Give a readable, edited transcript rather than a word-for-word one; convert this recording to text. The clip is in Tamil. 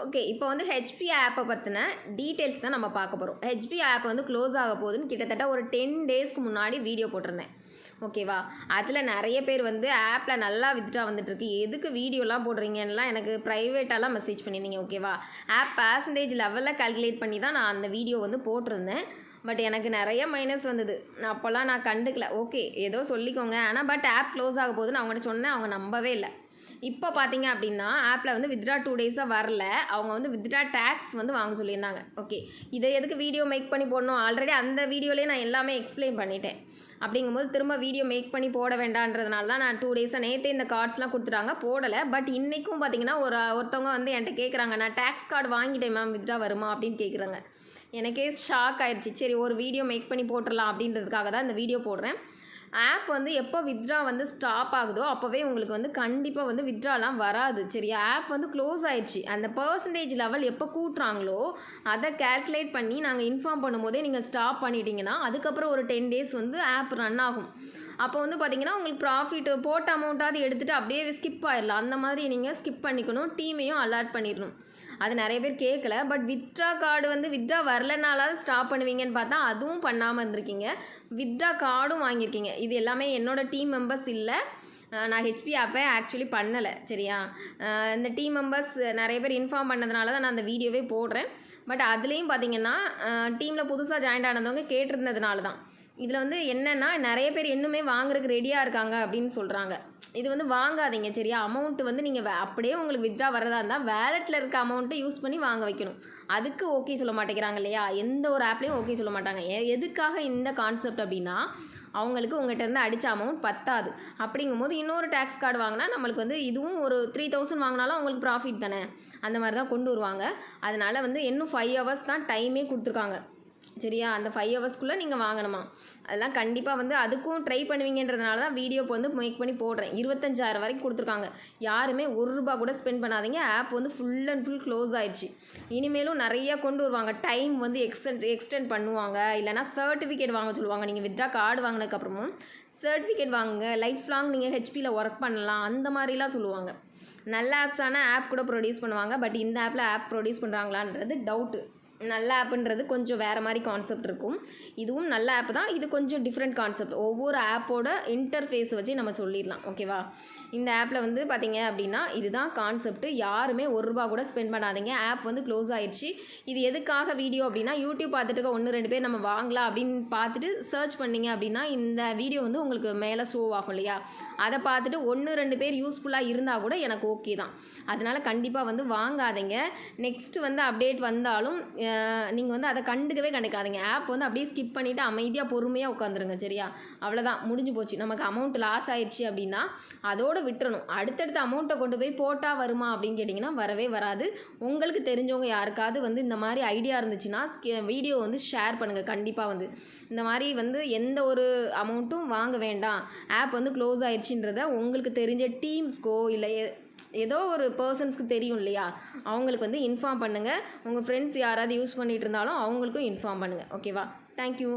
ஓகே, இப்போ வந்து ஹெச்பி ஆப்பை பற்றின டீட்டெயில்ஸ் தான் நம்ம பார்க்க போகிறோம். ஹெச்பி ஆப் வந்து க்ளோஸ் ஆக போகுதுன்னு கிட்டத்தட்ட ஒரு 10 டேஸ்க்கு முன்னாடி வீடியோ போட்டிருந்தேன். ஓகேவா? அதில் நிறைய பேர் வந்து ஆப்பில் நல்லா வித்ட்ரா வந்துட்டுருக்கு, எதுக்கு வீடியோலாம் போடுறீங்கன்னுலாம் எனக்கு ப்ரைவேட்டாலாம் மெசேஜ் பண்ணியிருந்தீங்க. ஓகேவா? ஆப் பர்சன்டேஜ் லெவலில் கால்குலேட் பண்ணி தான் நான் அந்த வீடியோ வந்து போட்டிருந்தேன். பட் எனக்கு நிறைய மைனஸ் வந்தது. அப்போல்லாம் நான் கண்டுக்கல. ஓகே, ஏதோ சொல்லிக்கோங்க. ஆனால் பட் ஆப் க்ளோஸ் ஆக போகுதுன்னு அவங்கள்ட்ட சொன்னேன், அவங்க நம்பவே இல்லை. இப்போ பார்த்தீங்க அப்படின்னா ஆப்பில் வந்து வித்ட்ரா 2 டேஸாக வரல. அவங்க வந்து வித்ட்ரா டேக்ஸ் வந்து வாங்க சொல்லியிருந்தாங்க. ஓகே, இதை எதுக்கு வீடியோ மேக் பண்ணி போடணும்? ஆல்ரெடி அந்த வீடியோலேயே நான் எல்லாமே எக்ஸ்பிளைன் பண்ணிட்டேன். அப்படிங்கும்போது திரும்ப வீடியோ மேக் பண்ணி போட வேண்டான்றதுனால தான் நான் 2 டேஸாக நேற்றே இந்த கார்ட்ஸ்லாம் கொடுத்துட்டாங்க, போடலை. பட் இன்றைக்கும் பார்த்தீங்கன்னா ஒருத்தவங்க வந்து என்கிட்ட கேட்குறாங்க, நான் டேக்ஸ் கார்டு வாங்கிட்டேன் மேம், வித்ட்ரா வருமா அப்படின்னு கேட்குறாங்க. எனக்கே ஷாக் ஆயிடுச்சு. சரி, ஒரு வீடியோ மேக் பண்ணி போட்டுடலாம் அப்படின்றதுக்காக தான் இந்த வீடியோ போடுறேன். ஆப் வந்து எப்போ வித்ட்ரா வந்து ஸ்டாப் ஆகுதோ அப்போவே உங்களுக்கு வந்து கண்டிப்பாக வந்து வித்ட்ராலாம் வராது. சரியா? ஆப் வந்து க்ளோஸ் ஆயிடுச்சு. அந்த பர்சன்டேஜ் லெவல் எப்போ கூட்டுறாங்களோ அதை கேல்குலேட் பண்ணி நாங்கள் இன்ஃபார்ம் பண்ணும்போதே நீங்கள் ஸ்டாப் பண்ணிட்டீங்கன்னா அதுக்கப்புறம் ஒரு 10 டேஸ் வந்து ஆப் ரன் ஆகும். அப்போ வந்து பார்த்தீங்கன்னா உங்களுக்கு ப்ராஃபிட் போட்ட அமௌண்ட்டாவது எடுத்துகிட்டு அப்படியே ஸ்கிப் ஆயிடலாம். அந்த மாதிரி நீங்கள் ஸ்கிப் பண்ணிக்கணும், டீமையும் அலர்ட் பண்ணிடணும். அது நிறைய பேர் கேட்கல. பட் வித்ட்ரா கார்டு வந்து வித்ட்ரா வரலனாலாவது ஸ்டாப் பண்ணுவீங்கன்னு பார்த்தா அதுவும் பண்ணாமல் இருந்திருக்கீங்க. வித்ட்ரா கார்டும் வாங்கியிருக்கீங்க. இது எல்லாமே என்னோடய டீம் மெம்பர்ஸ் இல்லை. நான் ஹெச்பி ஆப்பை ஆக்சுவலி பண்ணலை. சரியா? இந்த டீம் மெம்பர்ஸ் நிறைய பேர் இன்ஃபார்ம் பண்ணதுனால தான் நான் அந்த வீடியோவே போடுறேன். பட் அதுலேயும் பார்த்தீங்கன்னா டீமில் புதுசாக ஜாயின் ஆனவங்க கேட்டிருந்ததுனால தான். இதில் வந்து என்னென்னா நிறைய பேர் இன்னுமே வாங்குறதுக்கு ரெடியாக இருக்காங்க அப்படின்னு சொல்கிறாங்க. இது வந்து வாங்காதீங்க. சரியா? அமௌண்ட்டு வந்து நீங்கள் அப்படியே உங்களுக்கு வித்ட்ரா வரதா இருந்தால் வேலெட்டில் இருக்க அமௌண்ட்டை யூஸ் பண்ணி வாங்க வைக்கணும். அதுக்கு ஓகே சொல்ல மாட்டேங்கிறாங்க இல்லையா? எந்த ஒரு ஆப்லேயும் ஓகே சொல்ல மாட்டாங்க. எதுக்காக இந்த கான்செப்ட் அப்படின்னா அவங்களுக்கு உங்கள்கிட்ட இருந்து அடித்த அமௌண்ட் பத்தாது. அப்படிங்கும்போது இன்னொரு டேக்ஸ் கார்டு வாங்கினா நம்மளுக்கு வந்து இதுவும் ஒரு 3000 வாங்கினாலும் அவங்களுக்கு ப்ராஃபிட் தானே. அந்த மாதிரி தான் கொண்டு வருவாங்க. அதனால் வந்து இன்னும் 5 ஹவர்ஸ் தான் டைமே கொடுத்துருக்காங்க. சரியா? அந்த 5 ஹவர்ஸ்க்குள்ளே நீங்கள் வாங்கணுமா? அதெல்லாம் கண்டிப்பாக வந்து அதுக்கும் ட்ரை பண்ணுவீங்கன்றதுனால தான் வீடியோக்கு வந்து மேக் பண்ணி போடுறேன். 25,000 வரைக்கும் கொடுத்துருக்காங்க. யாருமே ₹1 கூட ஸ்பெண்ட் பண்ணாதீங்க. ஆப் வந்து ஃபுல் அண்ட் ஃபுல் க்ளோஸ் ஆயிடுச்சு. இனிமேலும் நிறையா கொண்டு வருவாங்க. டைம் வந்து எக்ஸ்டெண்ட் பண்ணுவாங்க. இல்லைனா சர்டிஃபிகேட் வாங்க சொல்லுவாங்க. நீங்கள் வித்ட்ரா கார்டு வாங்கினதுக்கப்புறமும் சர்டிஃபிகேட் வாங்குங்க, லைஃப் லாங் நீங்கள் ஹெச்பியில் ஒர்க் பண்ணலாம், அந்த மாதிரிலாம் சொல்லுவாங்க. நல்ல ஆப்ஸான ஆப் கூட ப்ரொடியூஸ் பண்ணுவாங்க. பட் இந்த ஆப்பில் ஆப் ப்ரொடியூஸ் பண்ணுறாங்களான்றது டவுட்டு. நல்ல ஆப்புன்றது கொஞ்சம் வேறு மாதிரி கான்செப்ட் இருக்கும். இதுவும் நல்ல ஆப் தான். இது கொஞ்சம் டிஃப்ரெண்ட் கான்செப்ட். ஒவ்வொரு ஆப்போட இன்டர்ஃபேஸ் வச்சு நம்ம சொல்லிடலாம். ஓகேவா? இந்த ஆப்பில் வந்து பார்த்தீங்க அப்படின்னா இதுதான் கான்செப்ட். யாருமே ₹1 கூட ஸ்பெண்ட் பண்ணாதீங்க. ஆப் வந்து க்ளோஸ் ஆயிடுச்சு. இது எதுக்காக வீடியோ அப்படின்னா யூடியூப் பார்த்துட்டு இருக்க 1-2 பேர் நம்ம வாங்கலாம் அப்படின்னு பார்த்துட்டு சர்ச் பண்ணிங்க அப்படின்னா இந்த வீடியோ வந்து உங்களுக்கு மேலே ஷோ ஆகும் இல்லையா? அதை பார்த்துட்டு 1-2 பேர் யூஸ்ஃபுல்லாக இருந்தால் கூட எனக்கு ஓகே தான். அதனால் கண்டிப்பாக வந்து வாங்காதீங்க. நெக்ஸ்ட்டு வந்து அப்டேட் வந்தாலும் நீங்கள் வந்து அதை கண்டுக்காதீங்க. ஆப் வந்து அப்படியே ஸ்கிப் பண்ணிவிட்டு அமைதியாக பொறுமையாக உட்காந்துருங்க. சரியா? அவ்வளோதான், முடிஞ்சு போச்சு. நமக்கு அமௌண்ட் லாஸ் ஆயிடுச்சு அப்படின்னா அதோடு விட்டுறணும். அடுத்தடுத்த அமௌண்ட்டை கொண்டு போய் போட்டால் வருமா அப்படின்னு கேட்டிங்கன்னா வரவே வராது. உங்களுக்கு தெரிஞ்சவங்க யாருக்காவது வந்து இந்த மாதிரி ஐடியா இருந்துச்சுன்னா வீடியோ வந்து ஷேர் பண்ணுங்கள். கண்டிப்பாக வந்து இந்த மாதிரி வந்து எந்த ஒரு அமௌண்ட்டும் வாங்க வேண்டாம், ஆப் வந்து க்ளோஸ் ஆயிடுச்சுன்றதை உங்களுக்கு தெரிஞ்ச டீம்ஸ்க்கோ இல்லை ஏதோ ஒரு பர்சன்ஸ்க்கு தெரியும் இல்லையா, அவங்களுக்கு வந்து இன்ஃபார்ம் பண்ணுங்கள். உங்கள் ஃப்ரெண்ட்ஸ் யாராவது யூஸ் பண்ணிகிட்டு இருந்தாலும் அவங்களுக்கும் இன்ஃபார்ம் பண்ணுங்கள். ஓகேவா? தேங்க்யூ.